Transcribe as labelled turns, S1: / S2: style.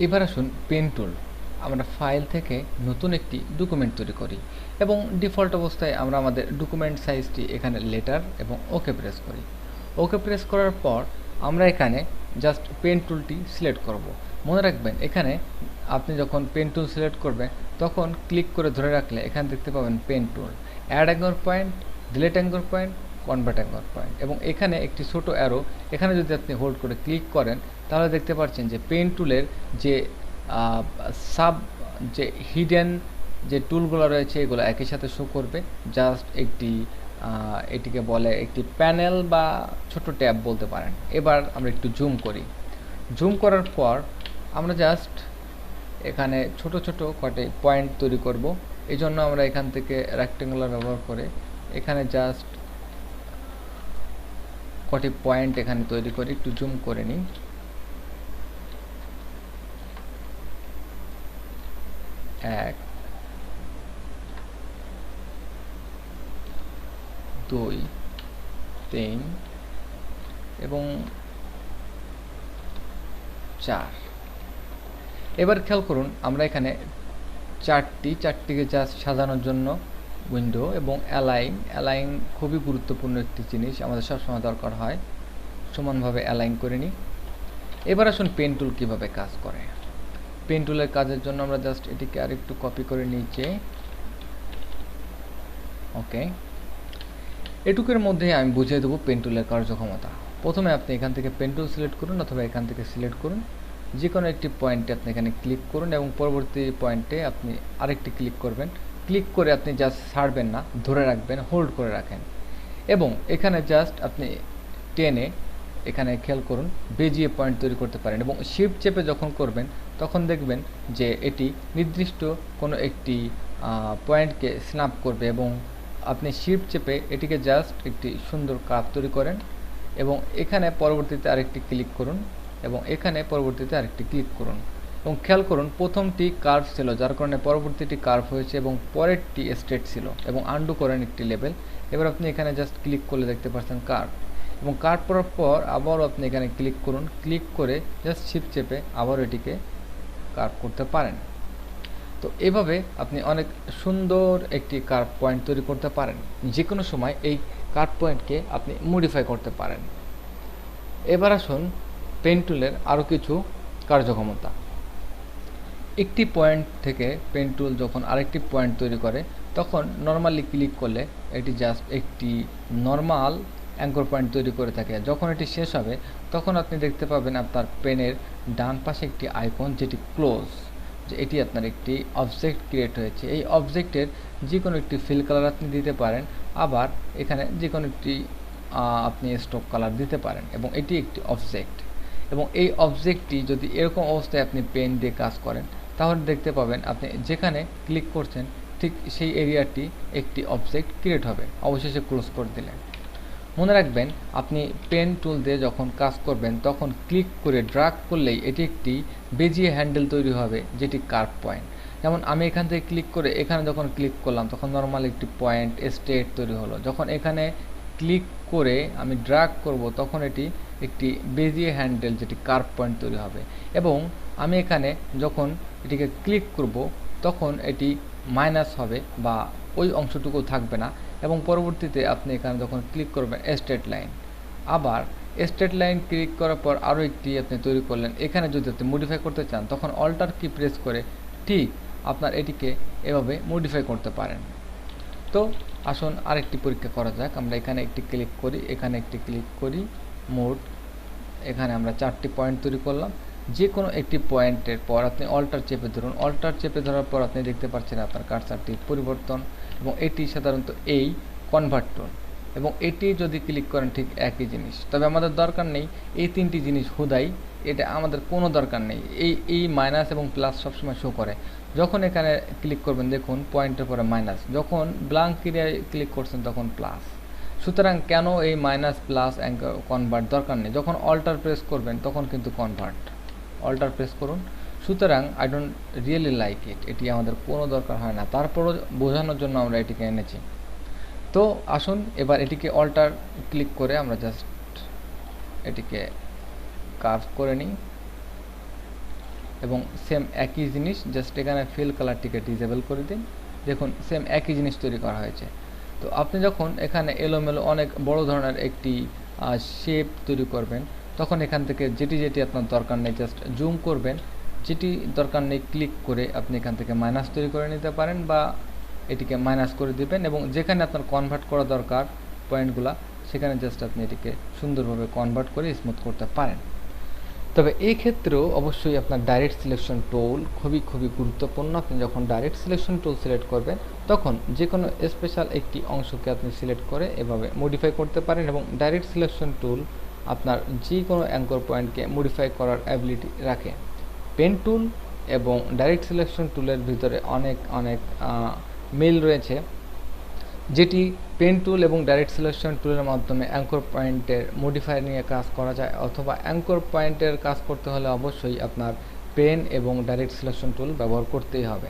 S1: এবার আসুন pen tool. আমরা ফাইল থেকে নতুন একটি ডকুমেন্ট তৈরি করি এবং ডিফল্ট অবস্থায় আমরা আমাদের ডকুমেন্ট সাইজটি এখানে লেটার এবং ওকে প্রেস করি। ওকে প্রেস করার পর আমরা এখানে জাস্ট পেন টুলটি সিলেক্ট করব। মনে রাখবেন এখানে আপনি যখন পেন টুল সিলেক্ট করবেন তখন ক্লিক করে ধরে রাখলে এখানে দেখতে পাবেন pen tool, add anchor point, delete anchor point, convert anchor point এবং এখানে একটি ছোট অ্যারো। এখানে যদি আপনি হোল্ড করে ক্লিক করেন তাহলে দেখতে পাচ্ছেন যে পেন টুলের যে সাব যে হিডেন যে টুলগুলো রয়েছে এগুলো একই সাথে শো করবে। জাস্ট একটি এটিকে বলে একটি প্যানেল বা ছোট ট্যাব বলতে পারেন। এবার আমরা একটু জুম করি। জুম করার পর আমরা জাস্ট এখানে ছোট ছোট কটি পয়েন্ট তৈরি করব। এই জন্য আমরা এখান থেকে রেক্টেঙ্গুলার ব্যবহার করে এখানে জাস্ট কটি পয়েন্ট এখানে তৈরি করি। একটু জুম করে নিই। 1, 2, 3 এবং 4। এবার খেয়াল করুন আমরা এখানে চারটিকে জাস্ট সাজানোর জন্য উইন্ডো এবং অ্যালাইন খুবই গুরুত্বপূর্ণ একটি জিনিস, আমাদের সবসময় দরকার হয়। সমানভাবে অ্যালাইন করে নিই। এবার আসুন পেন টুল কীভাবে কাজ করে। পেন টুলের কাজের জন্য আমরা জাস্ট এটিকে আরেকটু কপি করে নিচে, ওকে। এটুকুর মধ্যে আমি বুঝিয়ে দেবো পেন টুলের কার্যক্ষমতা। প্রথমে আপনি এখান থেকে পেন টুল সিলেক্ট করুন অথবা এখান থেকে সিলেক্ট করুন, যে কোনো একটি পয়েন্টে আপনি এখানে ক্লিক করুন এবং পরবর্তী পয়েন্টে আপনি আরেকটি ক্লিক করবেন। ক্লিক করে আপনি জাস্ট ছাড়বেন না, ধরে রাখবেন, হোল্ড করে রাখেন এবং এখানে জাস্ট আপনি টেনে এখানে খেয়াল করুন বেজিয়ে পয়েন্ট তৈরি করতে পারেন এবং শিফট চেপে যখন করবেন তখন দেখবেন যে এটি নির্দিষ্ট কোনো একটি পয়েন্টকে স্ন্যাপ করবে এবং আপনি শিফট চেপে এটিকে জাস্ট একটি সুন্দর কার্ভ তৈরি করেন এবং এখানে পরবর্তীতে আরেকটি ক্লিক করুন এবং এখানে পরবর্তীতে আরেকটি ক্লিক করুন এবং খেয়াল করুন প্রথমটি কার্ভ ছিল যার কারণে পরবর্তীটি কার্ভ হয়েছে এবং পরেরটি স্ট্রেট ছিল এবং আন্ডু করেন একটি লেভেল। এবার আপনি এখানে জাস্ট ক্লিক করলে দেখতে পাচ্ছেন কার্ভ এবং কার্ভ করার পর আবারও আপনি এখানে ক্লিক করুন, ক্লিক করে জাস্ট শিফট চেপে আবারও এটিকে কার্ভ করতে পারেন। তো এভাবে আপনি অনেক সুন্দর একটি কার্ভ পয়েন্ট তৈরি করতে পারেন। যে কোনো সময় এই কার্ভ পয়েন্টকে আপনি মডিফাই করতে পারেন। এবার আসুন পেন টুলের আরও কিছু কার্যক্ষমতা। একটি পয়েন্ট থেকে পেন টুল যখন আরেকটি পয়েন্ট তৈরি করে তখন নর্মালি ক্লিক করলে এটি জাস্ট একটি নর্মাল অ্যাঙ্কর পয়েন্ট তৈরি করে থাকে। যখন এটি শেষ হবে তখন আপনি দেখতে পাবেন আপনার পেনের ডান পাশে একটি আইকন যেটি ক্লোজ, যে এটি আপনার একটি অবজেক্ট ক্রিয়েট হয়েছে। এই অবজেক্টের যে কোনো একটি ফিল কালার আপনি দিতে পারেন, আবার এখানে যে কোনো একটি আপনি স্ট্রোক কালার দিতে পারেন এবং এটি একটি অবজেক্ট এবং এই অবজেক্টটি যদি এরকম অবস্থায় আপনি পেন দিয়ে কাজ করেন তাহলে দেখতে পাবেন আপনি যেখানে ক্লিক করছেন ঠিক সেই এরিয়াটি একটি অবজেক্ট ক্রিয়েট হবে অবশেষে ক্লোজ করে দিলে। মনে রাখবেন আপনি পেন টুল দিয়ে যখন কাজ করবেন তখন ক্লিক করে ড্র্যাগ করলেই এটি একটি বেজিয়ে হ্যান্ডেল তৈরি হবে যেটি কার্ভ পয়েন্ট। যেমন আমি এখান থেকে ক্লিক করে এখানে যখন ক্লিক করলাম তখন নর্মাল একটি পয়েন্ট স্ট্রেট তৈরি হলো। যখন এখানে ক্লিক করে আমি ড্র্যাগ করব তখন এটি একটি বেজিয়ে হ্যান্ডেল যেটি কার্ভ পয়েন্ট তৈরি হবে এবং আমি এখানে যখন এটিকে ক্লিক করব তখন এটি মাইনাস হবে বা ওই অংশটুকু থাকবে না এবং পরবর্তীতে আপনি এখানে যখন ক্লিক করবেন স্ট্রেট লাইন, আবার স্ট্রেট লাইন ক্লিক করার পর আরও একটি আপনি তৈরি করলেন। এখানে যদি আপনি মডিফাই করতে চান তখন অল্টার কি প্রেস করে ঠিক আপনার এটিকে এভাবে মডিফাই করতে পারেন। তো আসুন আরেকটি পরীক্ষা করা যাক। আমরা এখানে একটি ক্লিক করি, এখানে একটি ক্লিক করি, মোড, এখানে আমরা 4টি পয়েন্ট তৈরি করলাম। যে কোনো একটি পয়েন্টের পর আপনি অল্টার চেপে ধরুন, অল্টার চেপে ধরার পর আপনি দেখতে পাচ্ছেন আপনার কার্সারটির পরিবর্তন এবং এটি সাধারণত এই কনভার্ট টুল এবং এটি যদি ক্লিক করেন ঠিক একই জিনিস। তবে আমাদের দরকার নেই এই 3টি জিনিস হুদাই, এটা আমাদের কোনো দরকার নেই। এই মাইনাস এবং প্লাস সবসময় শো করে। যখন এখানে ক্লিক করবেন দেখুন পয়েন্টের পরে মাইনাস, যখন ব্ল্যাঙ্ক এরিয়ায় ক্লিক করছেন তখন প্লাস। সুতরাং কেন এই মাইনাস প্লাস কনভার্ট দরকার নেই, যখন অল্টার প্রেস করবেন তখন কিন্তু কনভার্ট। অল্টার প্রেস করুন। সুতরাং I don't really like it, এটি আমাদের কোনো দরকার হয় না, তারপরও বোঝানোর জন্য আমরা এটিকে এনেছি। তো আসুন এবার এটিকে অল্টার ক্লিক করে আমরা জাস্ট এটিকে কার্ভ করে নিই। এবং সেম একই জিনিস, জাস্ট এখানে ফিল কালারটিকে ডিসেবল করে দিন। দেখুন সেম একই জিনিস তৈরি করা হয়েছে। তো আপনি যখন এখানে এলোমেলো অনেক বড় ধরনের একটি শেপ তৈরি করবেন, তখন এখান থেকে যেটি আপনার দরকার নেই জাস্ট জুম করবেন, যেটি দরকার নেই ক্লিক করে আপনি এখান থেকে মাইনাস তৈরি করে নিতে পারেন বা এটিকে মাইনাস করে দিবেন, এবং যেখানে আপনার কনভার্ট করা দরকার পয়েন্টগুলো, সেখানে জাস্ট আপনি এটিকে সুন্দরভাবে কনভার্ট করে স্মুথ করতে পারেন। তবে এই ক্ষেত্রেও অবশ্যই আপনার ডাইরেক্ট সিলেকশন টুল খুবই গুরুত্বপূর্ণ। আপনি যখন ডাইরেক্ট সিলেকশন টুল সিলেক্ট করবেন, তখন যে কোনো স্পেশাল একটি অংশকে আপনি সিলেক্ট করে এভাবে মডিফাই করতে পারেন, এবং ডাইরেক্ট সিলেকশন টুল আপনার যে কোনো অ্যাঙ্কর পয়েন্টকে মডিফাই করার অ্যাবিলিটি রাখে। পেন টুল এবং ডাইরেক্ট সিলেকশন টুলের ভিতরে অনেক মিল রয়েছে, যেটি পেন টুল এবং ডাইরেক্ট সিলেকশন টুলের মাধ্যমে অ্যাঙ্কর পয়েন্টের মডিফায়ার নিয়ে কাজ করা যায়, অথবা অ্যাঙ্কর পয়েন্টের কাজ করতে হলে অবশ্যই আপনার পেন এবং ডাইরেক্ট সিলেকশন টুল ব্যবহার করতেই হবে।